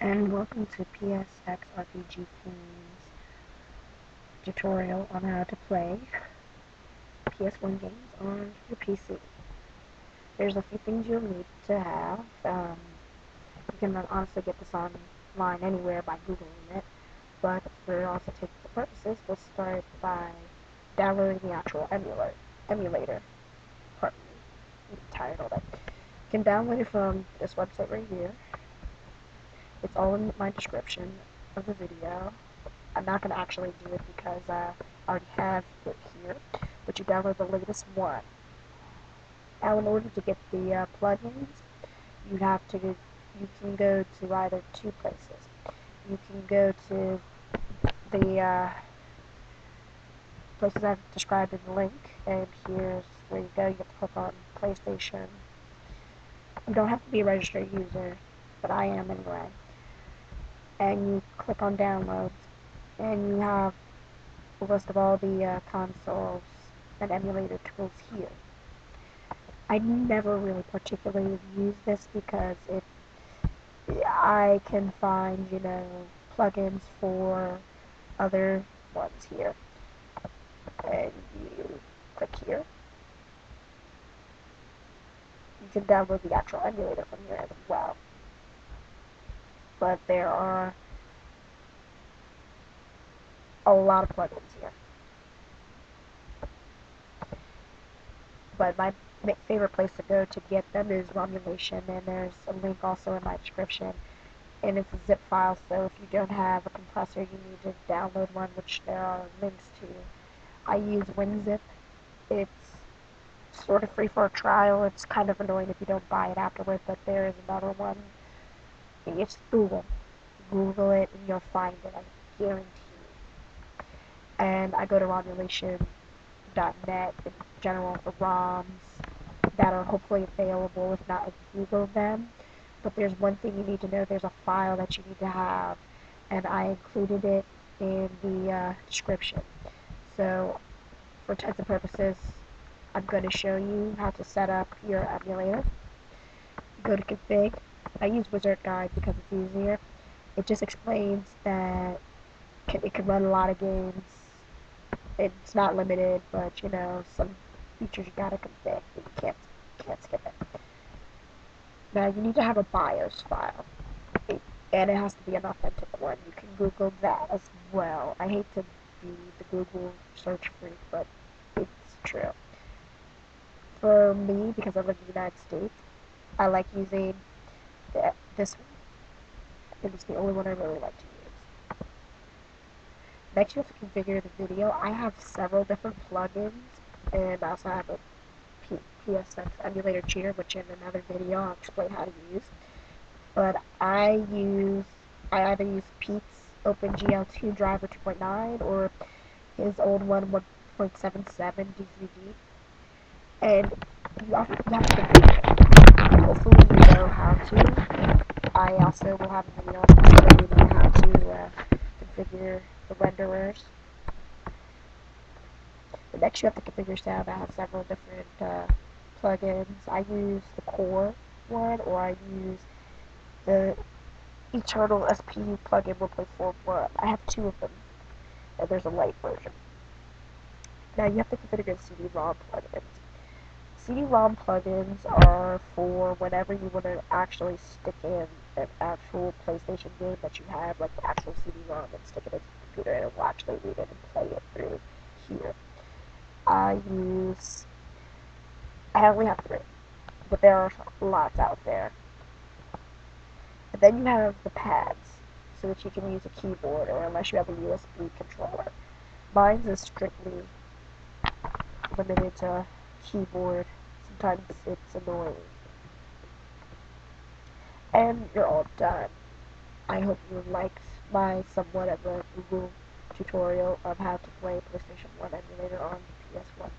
And welcome to PSX RPG Themes tutorial on how to play PS1 games on your PC. There's a few things you'll need to have. You can honestly get this online anywhere by Googling it, but for all intents and purposes, we'll start by downloading the actual emulator. Pardon me, I'm tired of it. You can download it from this website right here. It's all in my description of the video. I'm not going to actually do it because I already have it here, but you download the latest one. Now, in order to get the plugins, you can go to either two places. You can go to the places I've described in the link, and here's where you go. You have to click on PlayStation. You don't have to be a registered user, but I am anyway. And you click on downloads, and you have a list of all the consoles and emulator tools here. I never really particularly use this because I can find, plugins for other ones here. And you click here. You can download the actual emulator from here as well. But there are a lot of plugins here. But my favorite place to go to get them is Romulation, and there's a link also in my description. And it's a zip file, so if you don't have a compressor, you need to download one, which there are links to. I use Unzip. It's sort of free for a trial. It's kind of annoying if you don't buy it afterward, but there is another one. It's Google it and you'll find it, I guarantee you. And I go to romulation.net in general for ROMs that are hopefully available. If not, I Google them. But there's one thing you need to know. There's a file that you need to have, and I included it in the description. So for intents and purposes, I'm going to show you how to set up your emulator. Go to config. I use Wizard Guide because it's easier. It just explains that it can run a lot of games. It's not limited, but some features you gotta config. You can't skip it. Now you need to have a BIOS file, and it has to be an authentic one. You can Google that as well. I hate to be the Google search freak, but it's true. For me, because I live in the United States, I like using this one. It's the only one I really like to use. Next, you have to configure the video. I have several different plugins, and I also have a PSX emulator cheater, which in another video I'll explain how to use. But I either use Pete's OpenGL2 driver 2.9 or his old one 1.77 D3D. And you have to configure it. Hopefully you know how to. I also will have a video on how to configure the renderers. But next you have to configure sound. I have several different plugins. I use the core one, or I use the Eternal SPU plugin 1.41. I have two of them, and there's a light version. Now you have to configure the CD-ROM plugins. CD-ROM plugins are for whenever you want to actually stick in an actual PlayStation game that you have, like the actual CD-ROM, and stick it in your computer, and it will actually read it and play it through here. I only have three, but there are lots out there. And then you have the pads, so that you can use a keyboard, or unless you have a USB controller. Mine is strictly limited to keyboard. Sometimes it's annoying. And you're all done. I hope you liked my somewhat of a Google tutorial of how to play PlayStation 1 emulator on PS1.